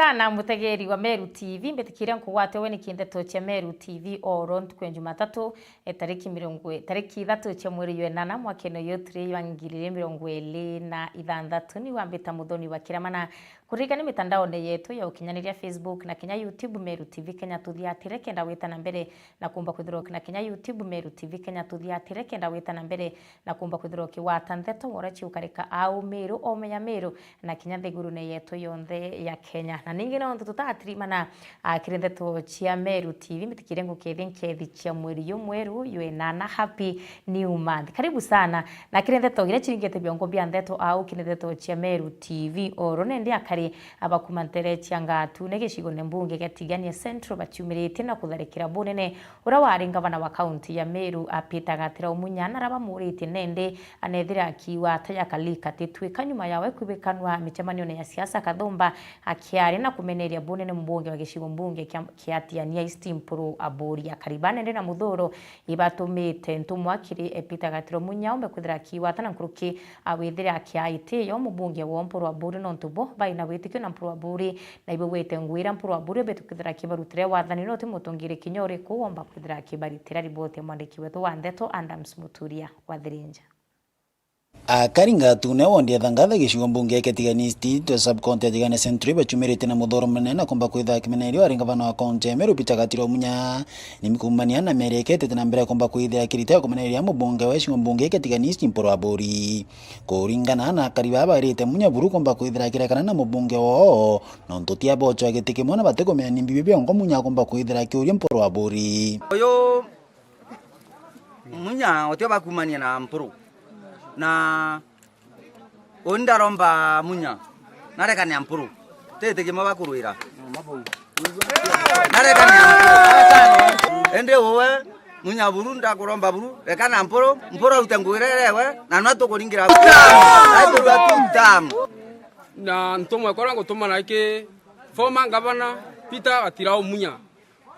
sana mutegeri wa Meru TV mbetikira nkugwate we nikindeto cha Meru TV oron kwe Jumatatu tariki 3 cha mweri wa 8 mwaka yo 2026 ni wambita muthoni wa kiramana kurigana mitandao yetu ya ukinyaniria Facebook na Kenya YouTube Meru TV Kenya tuthiatire kenda wita na mbere na kumba kwithroka na Kenya YouTube Meru TV Kenya tuthiatire kenda wita na mbere na kumba kwithroki wata ndeto worachi ukarika au Meru omenya Meru na Kenya thiguru ne yetu yonthe ya Kenya na ningi no tutatirimana kirendeto chia Meru TV mitikire ngukethi chia mweri yo mweru yue nana happy new month. Karibu sana na kirendeto gire chiringete biongo bia ndeto au kirendeto chia Meru TV orone ndi akari abakumantere chiangatu negecigo nembunge gatigania Central bachumirite na kutharikira bunene ura wari ngavana wa county ya Meru apita gatira umunyana rabamurite nende anethira akiwa tayakalika titwika nyuma yawe kwibekanwa michamanio ya siasa kathomba akiari na kumeneria bunene mbunge wa gicigo mbunge kiatiania Istimpuru aburi ya karibane ndena muthoro ibatumite ntumwakiri epita gatira umunya umbe kwithira akiwa tana nkuruki awithira akiaite yo mbunge wa Mpuru aburi no ntubo baina witikio na Mpuru aburi na ibo wete ngwira Mpuru aburi betu kwithira kibarutire wathani no timutongire kinyore kuomba kwithira kibaritira ribote mwandiki wetu wa ndeto Adams Muturia wa Thirinja. Akaringa tune wondia thangatha gicigo mbunge ketiganisti to subcounty atigane Central bachumirite na muthoro munene komba kwitha kimenerio aringa vana wa county ya Meru Peter Gatiro munya nimkumania na merekete tena mbere komba kwithira kirite kumeneria mbunge wa gicigo mbunge ketiganisti Mpuru aburi kuringana na karibaba rite munya buru komba kwithira kirekana na mbunge wo no ntutia bocho agitike mona bateko me nimbibe biongo munya komba kwithira kiuria Mpuru aburi oyo munya otio bakumania na Mpuru na ondaromba munya narekane Mpuru tete kima bakuruira narekane Mpuru ende wowe munya burunda kuromba buru rekana Mpuru utenguirerewe na nwato kuringira na ntomwe korango tomana ike former governor Peter Gatiro munya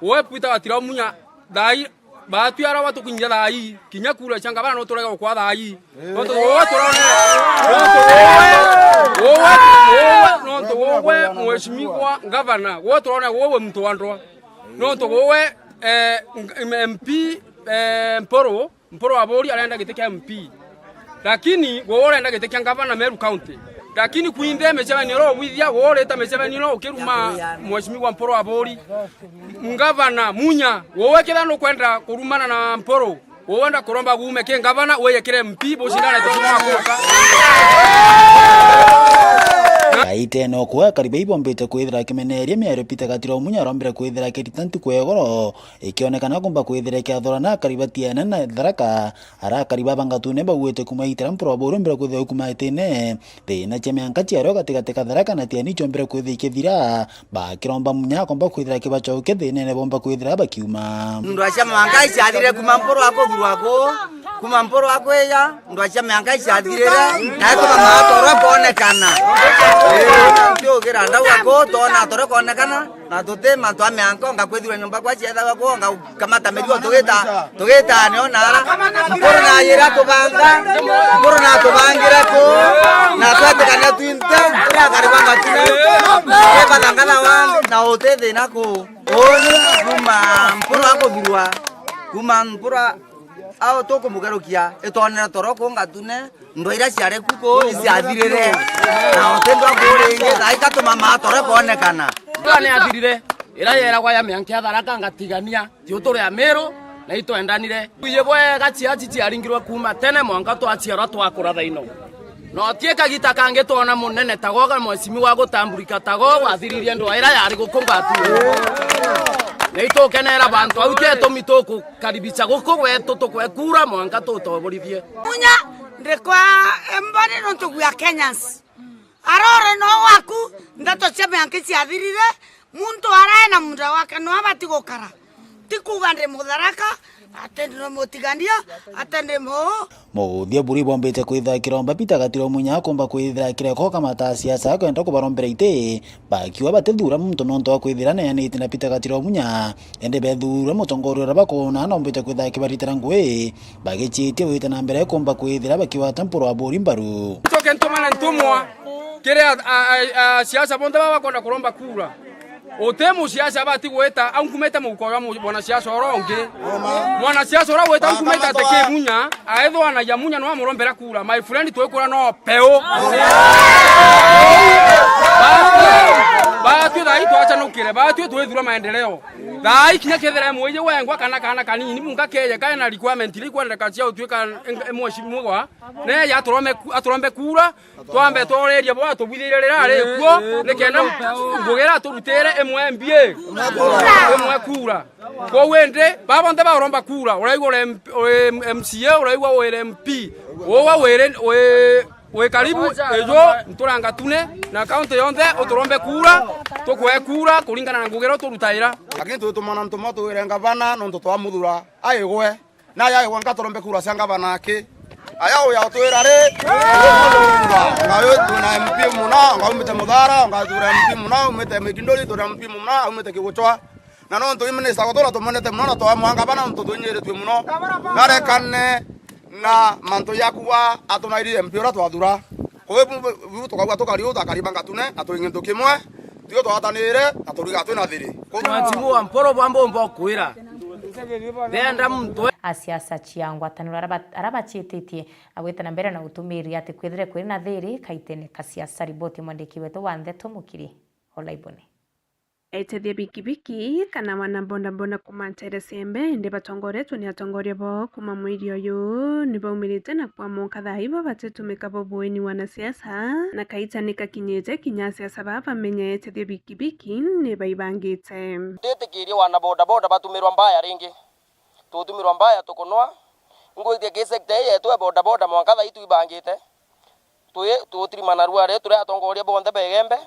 wowe Peter Gatiro munya dai batu ara watu kunja dai kinyakura changa bana no torega kwa dai no to wowe mheshimiwa governor wo torona wowe mtu wandwa no to wowe MP Mpuru abori alienda gitekia MP lakini wowe alienda gitekia governor Meru County lakini kuinde mechana ro withia wore ta mechana no kiruma mheshimiwa Mpuru abori ngavana munya wowe kila no kwenda kurumana na Mpuru wowe enda kuromba gume ke ngavana wewe kire MP boshindana tukuma koka aite no kwa karibe ibombete kwithira kimeneria Meru Peter Gatiro munya rombere kwithira kiritanti kwegoro ikionekana kumba kwithira kiathorana karibatiana na tharaka ara kariba bangatune bagwete kumaitira Mpuru abori mbere kwithira kumaitene thina chemyanka chiaro gatigate katharaka na tiani chombere kwithira kithira ba kiromba munya komba kwithira kibachoke thina ne bomba kwithira bakiuma ndo achamanga ichadire kuma Mpuru akogurwako kuma Mpuru akweya ndo achamanga ichadire na kuma matoro konekana Yo gira ndawa ko tona toro konekana na tote matwa meanko ngakwethira nyumba kwa chietha wako kamata merio tugeta ne onara Mpuru na yira tubanga Mpuru na tubangira ko na twate kana twinta ira karibanga tine eba dangana wan na otete nako oni kuma Mpuru akogirwa kuma Mpuru au toko mugarukia etonera toroko ngatune ndoira ciare kuko isiathirire na otendo akore aikato mama tore konekana ne athirire ira yera kwa ya myankia tharaka ngatigania tiutore ya Meru na ito endanire uyebwe gachia chichi aringirwe kuma tene mwanka to achiara to akora thaino no tieka gita kange tona munene tagoga mwesimi wa gutamburika tago wathiririe ndo ira yari gukungatu Neito kenera bantu auke to mitoko karibicha goko gweto to kwekura mwanka to toborithie munya ndekwa embani no to gwa Kenyans arore no waku ndato cheme ankisi athirire muntu arae na munda wake no abati gukara tikugande mutharaka atende motigania atende muthia buri bombete kwitha kiromba Peter Gatiro munya komba kwithira kireko kama ta siasa kwenda kubarombera ite bakiwa batethura muntu nonto wa kwithira na yanite na Peter Gatiro munya ende bethura mutongorio rabakona na ombete kwitha kibaritira ngwe bagichitie wite na mbere komba kwithira bakiwa Mpuru abori mbaru toke ntomana ntomwa kire siasa bonde baba kwenda kuromba kura otemu siasa bati gweta ankumeta mukoya mwana siasa oronge mwana siasa ora gweta ankumeta teke munya aetho ana ya munya no amurombera kura my friend twekura no peo ba tu dai twacha no kire ba tu twethura maendeleo dai kinya kethera mweje wengwa kana kanini munga keje kana requirement likwenda kacia utweka mweshimugwa ne ya aturombe kura twambe toreria bwa tubithire rare kuo nikenda ngugera turutere emwe mbie emwe kura ko wende babonde baromba kura uraigwa MCA uraigwa MP wowa we karibu ejo nturanga tune na county yonde uturombe kura tukwe kura kuringana na ngugero turutaira lakini tutumana ntumoto wirenga bana no ntoto amuthura aigwe na yaigwe ngaturombe kura sanga banake aya uya twira ri ngayo tuna MP muna ngaumite muthara ngatura MP muna umite mikindoli tura MP muna umite kigochwa na no ntu minister gotola tumonete muna to amwanga bana ntoto nyere twi muno nare kanne na manto yakuwa atonairi MP ora twathura kowe bu tukagwa tukari utakari bangatune atuinginto kimwe tio twatanire aturiga twina thiri Mwachimu wa mporo bwambo mbokwira Denda mtu asiasa cia ngwataniro arabachititie agwetana mbere na utumiri ati kwithire kwiri na thiri kaitene kasiasa riboti mwandiki wetu wa Ndeto Mukiri Olaibone etethia bikibiki kana wana bonda kumantere sembe ndi batongoretwo ni atongoria bo kuma mwiri uyu ni baumirite na kwamuka thaiba batetumika bobueni wana siasa na kaitanika kinyete kinya siasa baba menye etethia bikibiki ni baibangite ndetikirie wana boda batumirwa mbaya ringi tutumirwa mbaya tukunwa ngwithia kisekte yetu boda mwanka thaitu ibangite tutrimana ruare turi atongoria bonde begembe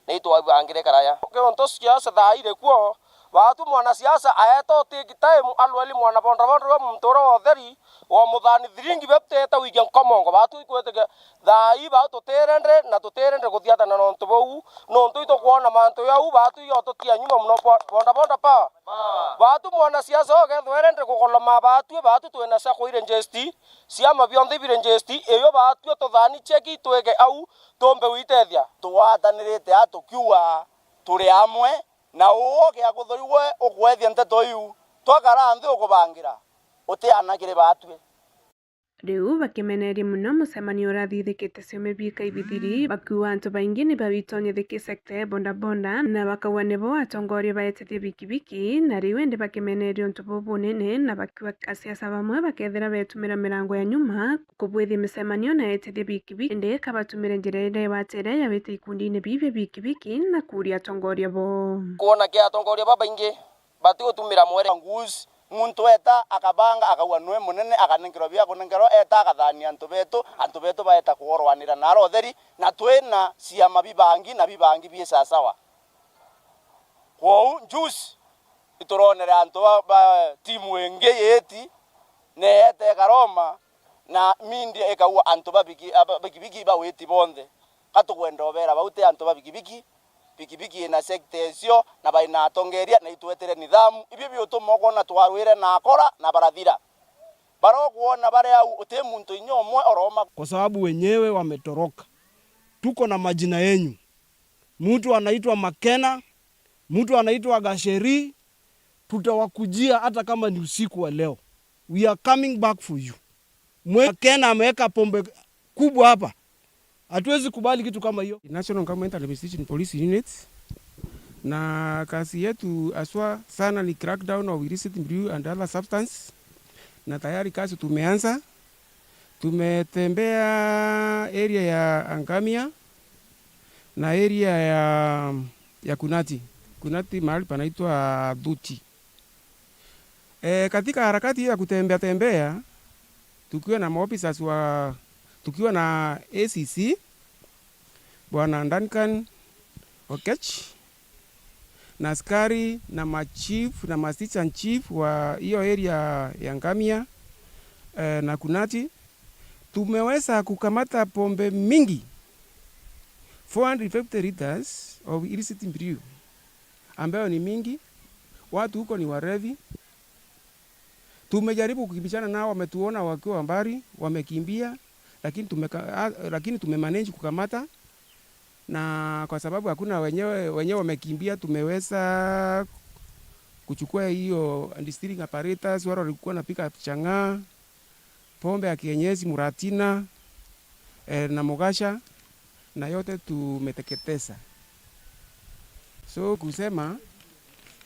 ni twabangire karaya kionto siasa thaire kuo watu mwana siasa aeto tiki time alweli mwana bonda mtoro otheri wa muthani thiringi bepteta wikia komongo watu ikwetege thai watu terendre na tuterendre guthiatana no ntubou no ntuito kuona manto yau watu yoto tia nyuma muno bonda pa watu mwana siasa ogethwerendre kukoloma watu twena sa kuire njesti siama bionde bire njesti eyo watu tuthani cheki twege au tombe witethia twatanirite atukiwa turi amwe na uoge akuthuriwe ugwethia nteto iu twakara nthi ukubangira utianagire batwe riu bakimeneria muno mucemanio urathithikite ciume biika ibithiri bakiuga antu baingi ni babitonyethiki sekta bonda na bakauga nibo atongoria baetethia bikibiki na riu indi bakimeneria untu bunene na bakiuga asiasa bamwe bakethira betumira mirango ya nyuma kubwithia micemanio na etethia bikibiki indi kabatumire njira ire watire ya wite ikundi-ini bibia bikibiki na kuria atongoria bo kuona kia atongoria baba ingi bati gutumira mwere nguzi muntu eta akabanga akauga nwe munene akanengero bia kunengero eta akathania antu betu baeta kuorwanira na rotheri na twena ciama bibangi na bibangi bie sasawa kwou juice ituronera antu ba timu enge yeti ne ete karoma na mindi ekauga antu babiki ba weti bonde katugwenda obera baute antu babiki pikipiki na sektesio na baina atongeria na itwetere nidhamu ibyo byotomo kona twarwire na akora na barathira baro kuona bare au ute muntu inyomwe oroma kwa sababu wenyewe wametoroka. Tuko na majina yenyu, mtu anaitwa Makena, mtu anaitwa Gasheri. Tutawakujia hata kama ni usiku wa leo. We are coming back for you. Makena ameweka pombe kubwa hapa. Hatuwezi kubali kitu kama hiyo. National Government Administration Police Units na kazi yetu aswa sana ni crackdown of illicit brew and other substance, na tayari kazi tumeanza. Tumetembea area ya Angamia na area ya Kunati mahali panaitwa Duti. Katika harakati ya kutembea tukiwa na maofficers tukiwa na ACC Bwana Duncan Okech na askari na machief na assistant chief wa hiyo area ya Ngamia na Kunati, tumeweza kukamata pombe mingi 450 liters of illicit brew ambayo ni mingi. Watu huko ni warevi. Tumejaribu kukimbishana nao, wametuona wakiwa mbali, wamekimbia, lakini tumemanage kukamata na kwa sababu hakuna wenyewe wamekimbia, tumeweza kuchukua hiyo distilling apparatus. Wao walikuwa napika chang'aa, pombe ya kienyeji, muratina na mogasha, na yote tumeteketeza. So kusema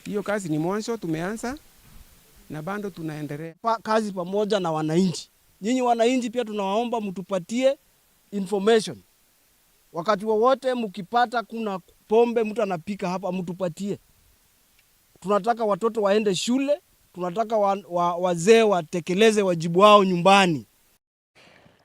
hiyo kazi ni mwanzo, tumeanza na bado tunaendelea kazi pamoja na wananchi. Nyinyi wananchi pia tunawaomba mtupatie information. Wakati wowote mkipata kuna pombe mtu anapika hapa, mtupatie. Tunataka watoto waende shule, tunataka wazee watekeleze wajibu wao nyumbani.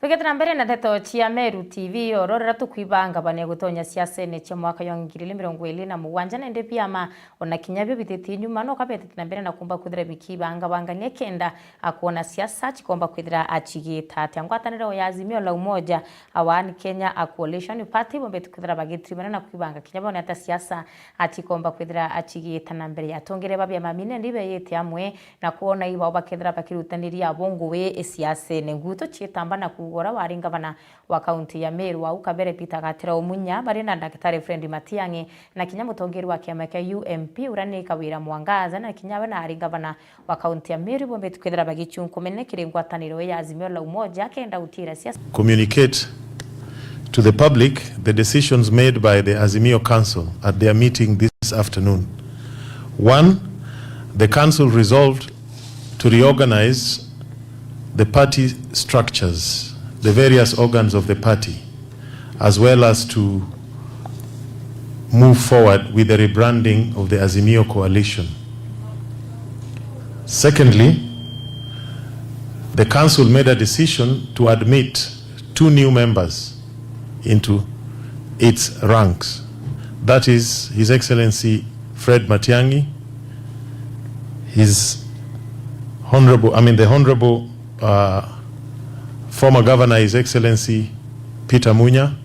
Tugetera mbere na Ndeto cia Meru TV ororera tukwibanga bane gutonya siasa-ini cia mwaka wa 2027 na ndi piama ona kinyabio bititi nyuma no kabete na mbere na kumba kuthira bikibanga bangania kenda akuona siasa chikomba kwithira achigita ati ngwataniro ya Azimio la Umoja awani Kenya Coalition Party bombe tukwithira bagitrimana na kwibanga kinyabio na ta siasa achikomba kwithira achigita na mbere yatongere babia mamine ndibe yete amwe na kuona iba bakithira bakirutaniria abongo we siasa-ini nguto chitamba na ora wari ngavana wa kaunti ya Meru wa Ukabere Peter Gatira Omunya bari na Daktari Friend Matiang'i na kinya mutongeri wa kiama kia UMP urani Kawira Mwangaza na kinya na ari ngavana wa kaunti ya Meru bombe tukwithira bagichunkumene kiri ngwataniro ya Azimio la Umoja kenda utira siasa. Communicate to the public the decisions made by the Azimio Council at their meeting this afternoon. 1, the council resolved to reorganize the party structures, the various organs of the party, as well as to move forward with the rebranding of the Azimio Coalition. Secondly, the council made a decision to admit 2 new members into its ranks. That is His Excellency Fred Matiang'i, the Honorable former Governor His Excellency Peter Munya,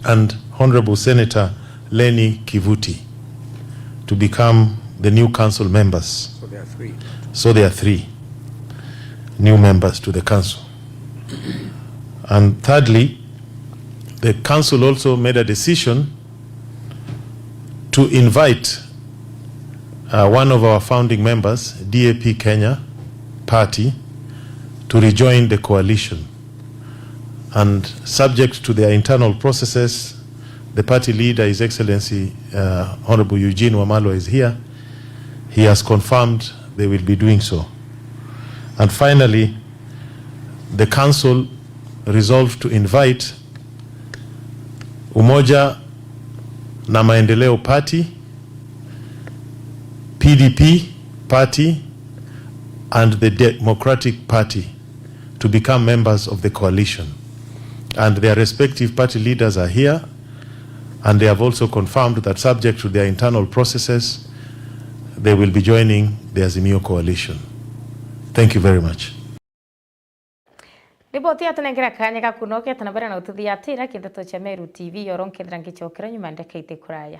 and Honorable Senator Lenny Kivuti to become the new council members. So there are 3 new members to the council. And thirdly, the council also made a decision to invite one of our founding members, DAP Kenya Party, to rejoin the coalition. And subject to their internal processes, the party leader, His Excellency Honorable Eugene Wamalwa, is here. He has confirmed they will be doing so. And finally, the council resolved to invite Umoja na Maendeleo Party, PDP Party, and the Democratic Party to become members of the coalition. And their respective party leaders are here, and they have also confirmed that subject to their internal processes, they will be joining the Azimio Coalition. Thank you very much. Riboti ya tunengira kanya gakunokia tanabara na ututhiatira Ndeto cia Meru TV yoronkethera ngichokera nyuma ndekaite kuraya.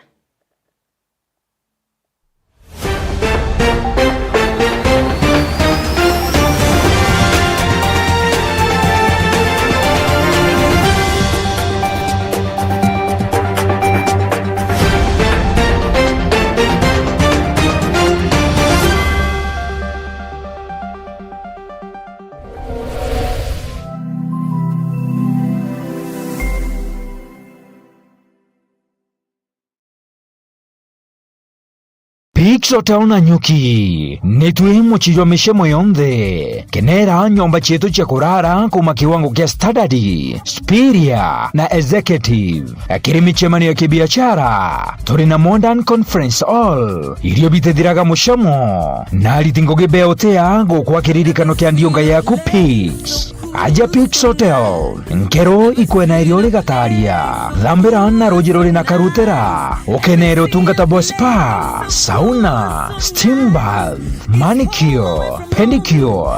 Pixo taona nyuki nitwi muchijwa mishemo yonthe kenera nyomba chetu cha kurara kuma kiwango kia standard, Spiria na executive akiri michemani ya kibiashara turi na Modern Conference Hall iliyo bitethiraga mushamo na alitingoge beotea gukwa kiririkano kia ndionga yaku Pix aja Pix Hotel nkero ikwena iriole gataria thambira na rojirori na karutera ukenero tungata bo spa, sauna, steam bath, manicure, pedicure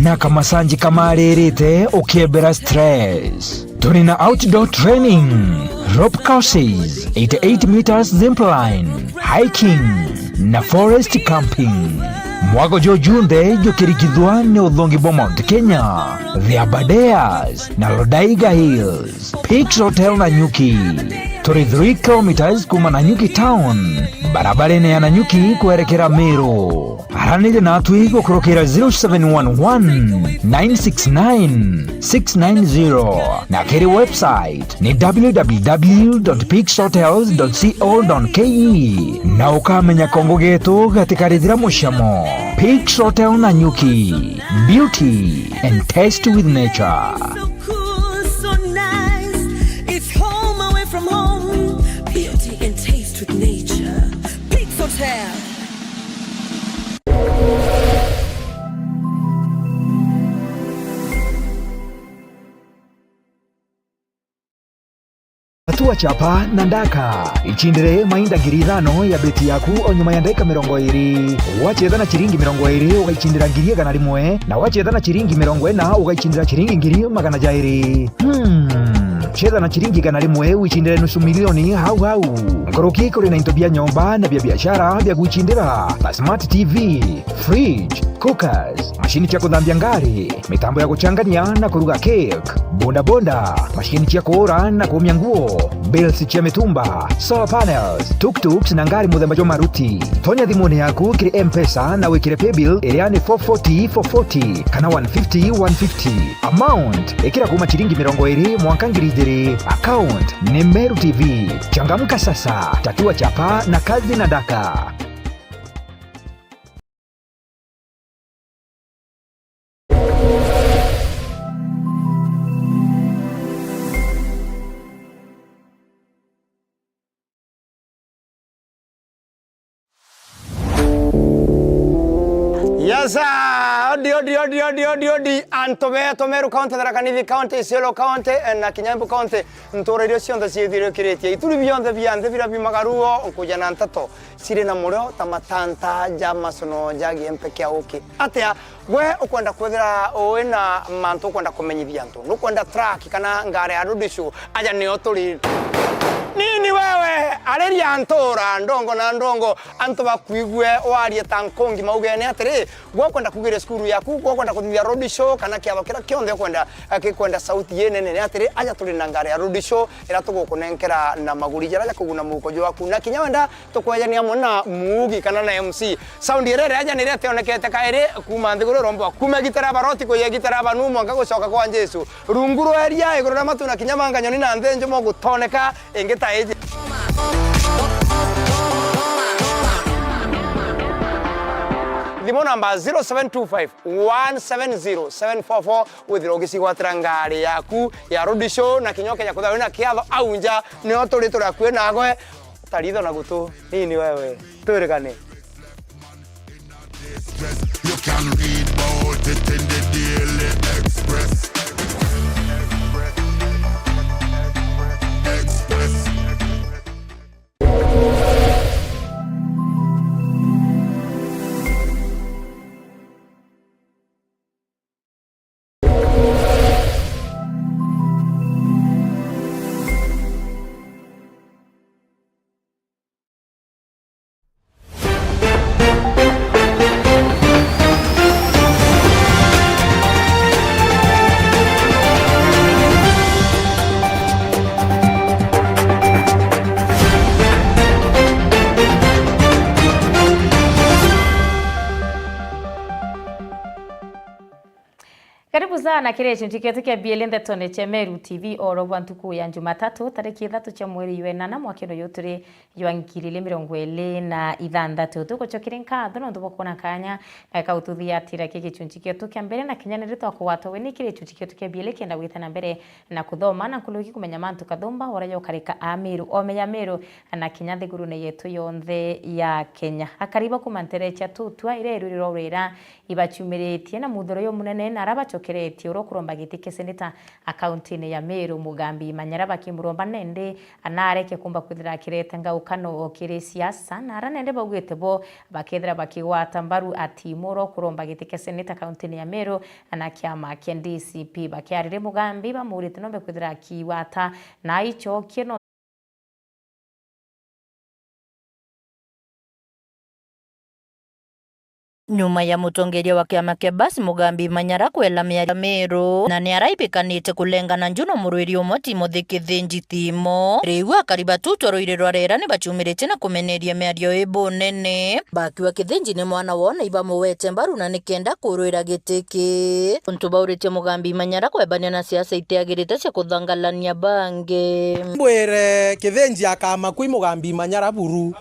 na kamasanji kama arerete ukiebera stress. Turina outdoor training, rope courses, 88 meters zipline, hiking na forest camping. Mwago jo junde jo kirikithwa ne uthongi bwa Mount Kenya, The Aberdares na Lodaiga Hills. Peaks Hotel Nanyuki. 3 kilometers kuma Nanyuki town. Barabarene ya Nanyuki kuerekera Meru. Aranire natwi gukurukira 0711 969 690 na kiri website ni www.peakshotels.co.ke na ukamenya kongo getu gatikarithira mushamo. Peaks Hotel Nanyuki, beauty and taste with nature. Hatua chapa na ndaka ichindire mainda ngiri 5 ya beti yaku onyuma ya ndeka 20 wacheza na chiringi 20 ugaichindira ngiri 100 na wacheza na chiringi 40 ugaichindira chiringi ngiri 200. Cheza na chiringi 100 uichindire nusu milioni hau ngoroki kuri na into bia nyomba na bia biashara bia guichindira smart TV, fridge, cookers, mashini cha kuthambia ngari, mitambo ya kuchanganya na kuruga cake, bonda, mashini cha kuora na kuumia nguo, bills cha mitumba, solar panels, tuk-tuks na ngari muthemba jo maruti. Tonya thimuni yaku kiri M-Pesa na wikire pay bill iriani 440 kana 150. Amount ikira kuma chiringi 20 mwanka ngiri 2. Account ni Meru TV. Changamka sasa, tatua chapa na kazi na daka. Yes, odi anto Meru County, Tharaka Nithi County, Isiolo County, na Kinyambu County, ntorerio cionthe ciithire kiretie ituri bionthe bianthe bira bimagaruo nkuja na ntato sire na murio tamatanta jamasono jagi empeke auki atia we ukwenda kwethira wina mantu ukwenda kumenyithia antu nukwenda track kana ngare ya rudishu aja ni oturi nini wewe areria antora ndongo na ndongo anto bakwigwe warie tankongi maugene atiri gwakwenda kugire skuru yaku gwakwenda kuthia road show kana kiabo kira kionthe kwenda sauti yenene atiri aja tuli na ngare ya road show ira tugukunenkera na maguri jara kuguna muko jo waku na kinyawenda tukwejania mona mugi kana na MC sound irere aja nirete onekete kaire kuma ndiguro rombo kuma gitara baroti ko ye gitara banu mwanga gucoka kwa Jesu runguru eria iguru na matu na kinyamanga nyoni na ndenjo mo gutoneka engeta eje Thimo namba 0725 170 744 withirogisi gwatira ngari yaku ya road show na kinyoke ya kuthawe na kiatho aunja ni oturi turakwe nagwe taritho na gutu nini wewe turekane you can read about it in the Daily Express. Karibu sana kile chintikio kia bielende tone cha Meru TV oro bantuku ya Jumatatu tariki 3 cha mweri wenana mwakino yoturi yangirire 26 tukochokire nkatho no ndubokona kanya kaututhia tira kiki chintikio tukia mbere na kinyanire twakuwato we nikire chintikio tukia biele kenda gwithana mbere na kuthoma na kuluki kumenya mantu kathomba ora yo karika Ameru omenya Meru na kinyathi guru ne yetu yonthe ya Kenya akariba kumanterecha tutwa ire ruriro wira ibachumiretie na muthoro yo munene na arabachokeretie uro kuromba gitike seneta akaunti ya Meru Mugambi Manyara bakimuromba nende anareke kumba kwithira kirete ngaukano okire siasa na aranende bagwete bo bakethira bakigwata mbaru ati muro kuromba gitike seneta akaunti ya Meru na kiama kia DCP bakiarire Mugambi bamurite nombe kwithira kiwata na icho kino nyuma ya mutongeria wa kiama kia Basi Mugambi Manyara kwela mĩario Meru na nĩaraipikanĩte kulengana Njuno Mũrũĩri ũmwe Timothy Kithinji Timo rĩu akariba tutwa rũire rwa rera nĩbachumĩrĩte na kũmeneria mĩario ĩbũ nene bakiwa Kithinji nĩ mwana wona iba mũwete mbaru na nĩkenda kũrũĩra gĩtĩkĩ untu baurĩtie Mugambi Manyara kwebania na siasa iteagĩrĩte cia kũthangalania bange mbwĩre Kithinji akama kwĩ Mugambi Manyara buru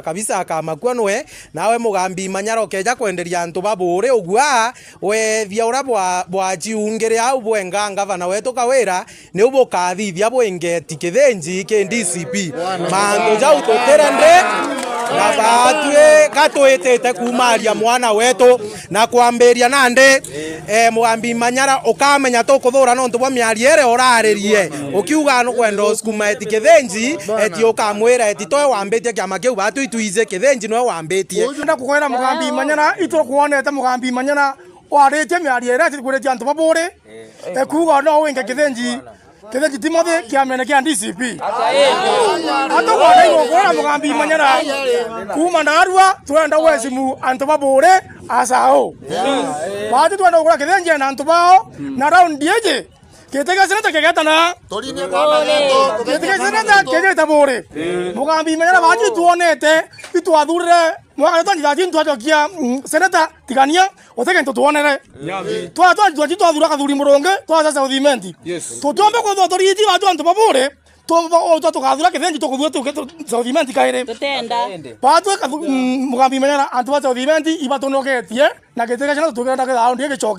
kabisa akama kwa nwe nawe Mugambi Manyara keja kwenderia antu babure ugwa wethia ura bwa jiungire au bwenga ngavana wetu kawira ni ubukathithia bwengeti Kithinji ke DCP mandu jau tuterende na batwe gatwitete kumaria mwana wetu na kwambiria nande Mugambi Manyara ukamenya tukuthura no ntubwa miariere oraririe ukiuga no kwenda skuma eti Kithinji eti ukamwira eti toy wambitie kiama kiu batu ituize Kithinji no wambitie nda kukwira Mugambi Manyara itukuonete Mugambi Manyara waritie miariere eti kuretia antu babure ekuga no wenge Kithinji Timothy kiamene kia DCP ato kwa ndio kwa Mugambi Manyara kuma ndarua twenda wesimu antu babure asao baadhi twenda kwa Kithinji na antu bao na round yeje ketega senata kegetana toline bwana neto ketega senata kegeta bure Mugambi Manyara baadhi tuonete itwathurire mwaka tanji twajokia senata tigania oteke tuonere twathura kathuri muronge twasasa uthimenti tutombe kwa authority watu antu babure tukathura Kithinji tukuthua uthimenti kaire tutenda watu Mugambi Manyara antu wa uthimenti ibatonogetie na ketega senata tugenda round yegechoke